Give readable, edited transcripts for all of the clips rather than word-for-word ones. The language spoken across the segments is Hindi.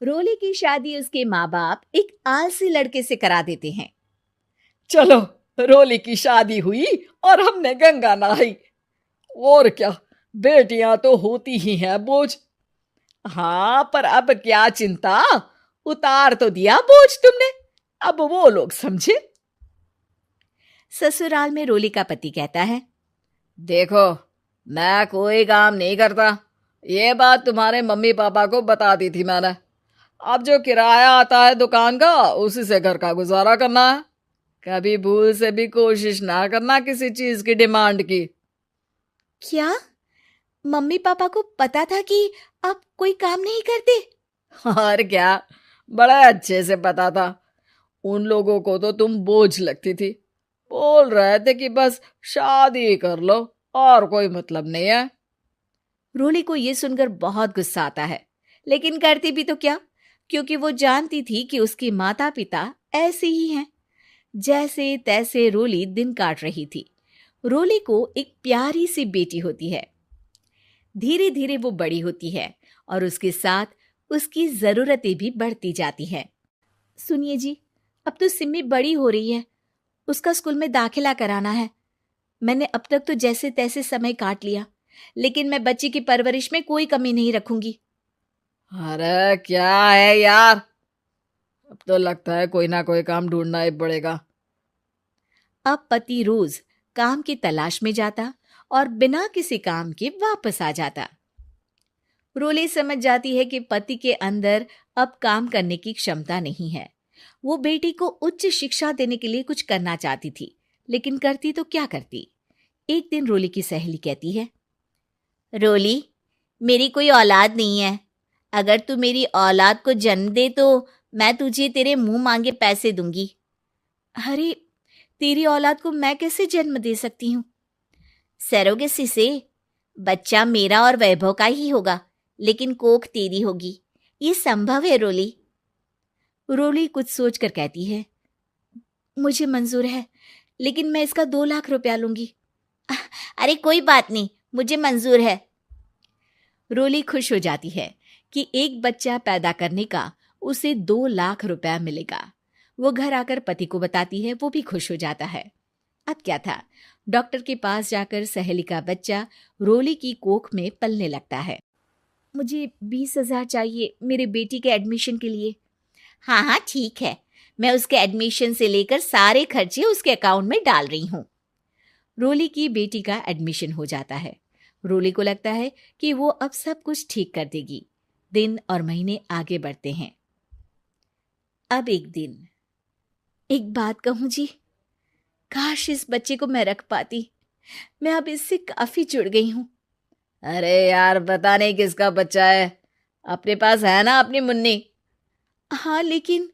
रोली की शादी उसके माँ बाप एक आलसी लड़के से करा देते हैं। चलो, रोली की शादी हुई और हमने गंगा नहाई। और क्या, बेटियां तो होती ही हैं बोझ। हाँ, पर अब क्या चिंता, उतार तो दिया बोझ तुमने, अब वो लोग समझे। ससुराल में रोली का पति कहता है, देखो, मैं कोई काम नहीं करता, ये बात तुम्हारे मम्मी पापा को बता दी थी मैंने। अब जो किराया आता है दुकान का, उसी से घर का गुजारा करना है। कभी भूल से भी कोशिश ना करना किसी चीज की डिमांड की। क्या मम्मी पापा को पता था कि आप कोई काम नहीं करते? और क्या, बड़ा अच्छे से पता था। उन लोगों को तो तुम बोझ लगती थी, बोल रहे थे कि बस शादी कर लो और कोई मतलब नहीं है। रोली को यह सुनकर बहुत गुस्सा आता है, लेकिन करती भी तो क्या, क्योंकि वो जानती थी कि उसके माता पिता ऐसे ही हैं। जैसे तैसे रोली दिन काट रही थी। रोली को एक प्यारी सी बेटी होती है। धीरे धीरे वो बड़ी होती है और उसके साथ उसकी जरूरतें भी बढ़ती जाती हैं। सुनिए जी, अब तो सिम्मी बड़ी हो रही है, उसका स्कूल में दाखिला कराना है। मैंने अब तक तो जैसे तैसे समय काट लिया, लेकिन मैं बच्ची की परवरिश में कोई कमी नहीं रखूंगी। अरे क्या है यार, अब तो लगता है कोई ना कोई काम ढूंढना ही पड़ेगा। अब पति रोज काम की तलाश में जाता और बिना किसी काम के वापस आ जाता। रोली समझ जाती है कि पति के अंदर अब काम करने की क्षमता नहीं है। वो बेटी को उच्च शिक्षा देने के लिए कुछ करना चाहती थी, लेकिन करती तो क्या करती। एक दिन रोली की सहेली कहती है, रोली, मेरी कोई औलाद नहीं है। अगर तू मेरी औलाद को जन्म दे तो मैं तुझे तेरे मुंह मांगे पैसे दूंगी। अरे, तेरी औलाद को मैं कैसे जन्म दे सकती हूँ? सरोगेसी से। बच्चा मेरा और वैभव का ही होगा, लेकिन कोख तेरी होगी। ये संभव है रोली। रोली कुछ सोचकर कहती है, मुझे मंजूर है, लेकिन मैं इसका 2 लाख रुपया लूंगी। अरे कोई बात नहीं, मुझे मंजूर है। रोली खुश हो जाती है कि एक बच्चा पैदा करने का उसे 2 लाख रुपया मिलेगा। वो घर आकर पति को बताती है, वो भी खुश हो जाता है। अब क्या था, डॉक्टर के पास जाकर सहेली का बच्चा रोली की कोख में पलने लगता है। मुझे 20,000 चाहिए मेरे बेटी के एडमिशन के लिए। हाँ हाँ ठीक है, मैं उसके एडमिशन से लेकर सारे खर्चे उसके अकाउंट में डाल रही हूँ। रोली की बेटी का एडमिशन हो जाता है। रोली को लगता है कि वो अब सब कुछ ठीक कर देगी। दिन और महीने आगे बढ़ते हैं। अब एक दिन, एक बात कहूँ जी, काश इस बच्चे को मैं रख पाती। मैं अब इससे काफी जुड़ गई हूँ। अरे यार, पता नहीं किसका बच्चा है, अपने पास है ना अपनी मुन्नी। हाँ, लेकिन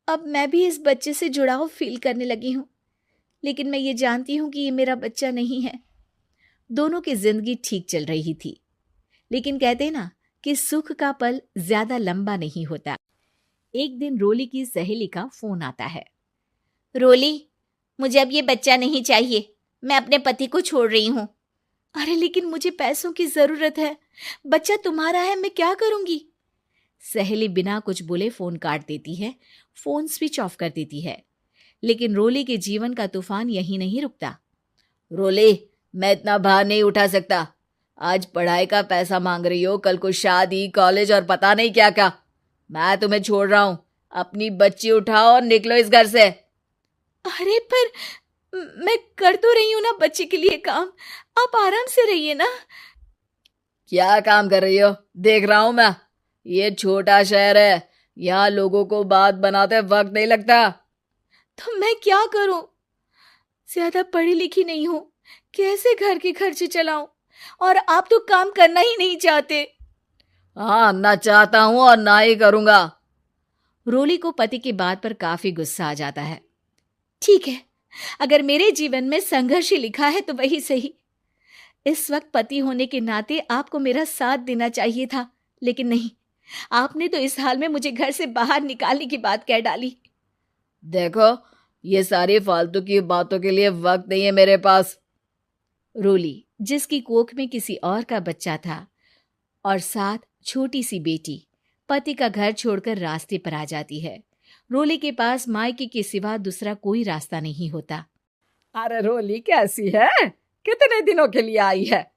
अब मैं भी इस बच्चे से जुड़ाव फील करने लगी हूँ। लेकिन मैं ये जानती हूँ कि ये मेरा बच्चा नहीं है। दोनों की जिंदगी ठीक चल रही थी, लेकिन कहते ना कि सुख का पल ज्यादा लंबा नहीं होता। एक दिन रोली की सहेली का फोन आता है। रोली, मुझे अब ये बच्चा नहीं चाहिए, मैं अपने पति को छोड़ रही हूँ। अरे लेकिन मुझे पैसों की जरूरत है, बच्चा तुम्हारा है, मैं क्या करूंगी? सहेली बिना कुछ बोले फोन काट देती है, फोन स्विच ऑफ कर देती है। लेकिन रोली के जीवन का तूफान यहीं नहीं रुकता। रोली, मैं इतना भार नहीं उठा सकता। आज पढ़ाई का पैसा मांग रही हो, कल को शादी, कॉलेज और पता नहीं क्या क्या। मैं तुम्हें छोड़ रहा हूँ, अपनी बच्ची उठाओ और निकलो इस घर से। अरे पर मैं कर तो रही हूं ना बच्चे के लिए काम, आप आराम से रहिए ना। क्या काम कर रही हो, देख रहा हूं मैं। ये छोटा शहर है, यहाँ लोगों को बात बनाते वक्त नहीं लगता। तो मैं क्या करूं? ज्यादा पढ़ी लिखी नहीं हूं, कैसे घर के खर्चे चलाऊं? और आप तो काम करना ही नहीं चाहते। हाँ, ना चाहता हूं और ना ही करूंगा। रोली को पति की बात पर काफी गुस्सा आ जाता है। ठीक है, अगर मेरे जीवन में संघर्ष ही लिखा है तो वही सही। इस वक्त पति होने के नाते आपको मेरा साथ देना चाहिए था, लेकिन नहीं, आपने तो इस हाल में मुझे घर से बाहर निकालने की बात कह डाली। देखो, ये सारी फालतू की बातों के लिए वक्त नहीं है मेरे पास। रोली, जिसकी कोख में किसी और का बच्चा था और साथ छोटी सी बेटी, पति का घर छोड़कर रास्ते पर आ जाती है। रोली के पास मायके के सिवा दूसरा कोई रास्ता नहीं होता। अरे रोली कैसी है? कितने दिनों के लिए आई है?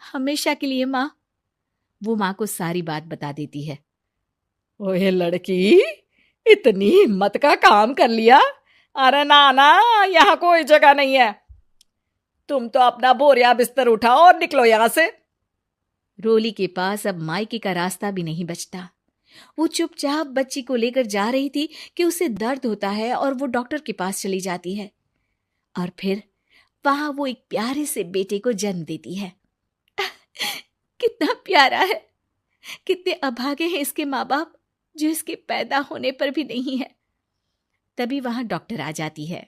हमेशा के लिए माँ। वो माँ को सारी बात बता देती है। ओए लड़की, इतनी हिम्मत का काम कर लिया। अरे ना ना, यहाँ कोई जगह नहीं है। तुम तो अपना बोरिया बिस्तर उठाओ और निकलो यहाँ से। रोली के पास अब मायके का रास्ता भी नहीं बचता। वो चुपचाप बच्ची को लेकर जा रही थी कि उसे दर्द होता है और वो डॉक्टर के पास चली जाती है और फिर वहां वो एक प्यारे से बेटे को जन्म देती है। कितना प्यारा है, कितने अभागे हैं इसके माँ बाप जो इसके पैदा होने पर भी नहीं है। तभी वहां डॉक्टर आ जाती है।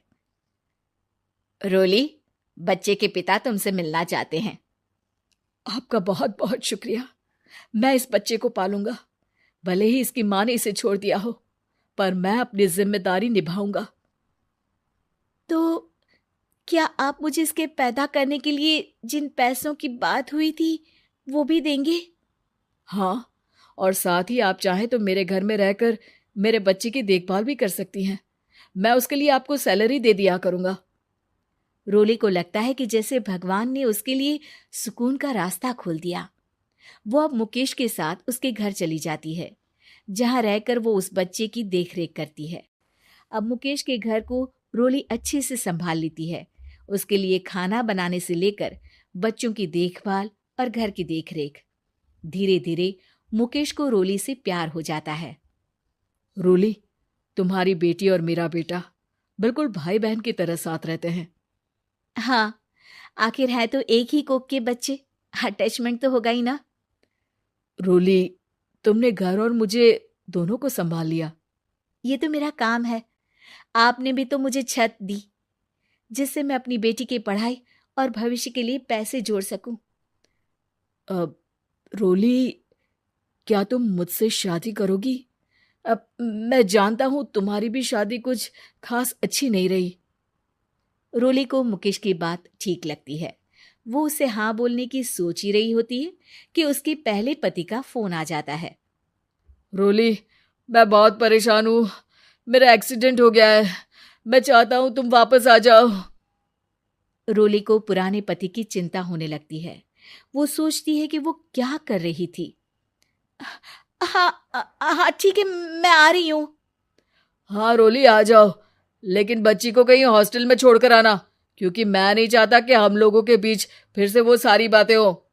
रोली, बच्चे के पिता तुमसे मिलना चाहते हैं। आपका बहुत बहुत शुक्रिया। मैं इस बच्चे को पालूंगा, भले ही इसकी माँ ने इसे छोड़ दिया हो, पर मैं अपनी जिम्मेदारी निभाऊंगा। तो क्या आप मुझे इसके पैदा करने के लिए जिन पैसों की बात हुई थी वो भी देंगे? हाँ, और साथ ही आप चाहें तो मेरे घर में रहकर मेरे बच्चे की देखभाल भी कर सकती हैं। मैं उसके लिए आपको सैलरी दे दिया करूंगा। रोली को लगता है कि जैसे भगवान ने उसके लिए सुकून का रास्ता खोल दिया। वो अब मुकेश के साथ उसके घर चली जाती है, जहां रहकर वो उस बच्चे की देखरेख करती है। अब मुकेश के घर को रोली अच्छे से संभाल लेती है। उसके लिए खाना बनाने से लेकर बच्चों की देखभाल और घर की देखरेख। धीरे धीरे मुकेश को रोली से प्यार हो जाता है। रोली, तुम्हारी बेटी और मेरा बेटा बिल्कुल भाई बहन की तरह साथ रहते हैं। हाँ, आखिर है तो एक ही कोख के बच्चे, अटैचमेंट तो होगा ही ना। रोली, तुमने घर और मुझे दोनों को संभाल लिया। ये तो मेरा काम है। आपने भी तो मुझे छत दी जिससे मैं अपनी बेटी की पढ़ाई और भविष्य के लिए पैसे जोड़ सकूं। अब रोली, क्या तुम मुझसे शादी करोगी? अब मैं जानता हूं तुम्हारी भी शादी कुछ खास अच्छी नहीं रही। रोली को मुकेश की बात ठीक लगती है। वो उसे हाँ बोलने की सोच ही रही होती है कि उसके पहले पति का फोन आ जाता है। रोली, मैं बहुत परेशान हूं। मेरा एक्सीडेंट हो गया है। मैं चाहता हूं तुम वापस आ जाओ। रोली को पुराने पति की चिंता होने लगती है। वो सोचती है कि वो क्या कर रही थी। हाँ हाँ ठीक है, मैं आ रही हूँ। हाँ रोली, आ जाओ, लेकिन बच्ची को कहीं हॉस्टल में छोड़कर आना, क्योंकि मैं नहीं चाहता कि हम लोगों के बीच फिर से वो सारी बातें हो।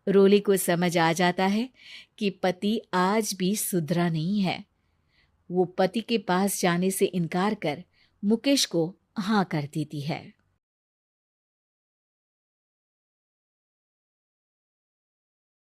रोली को समझ आ जाता है कि पति आज भी सुधरा नहीं है। वो पति के पास जाने से इनकार कर मुकेश को हाँ कर देती है।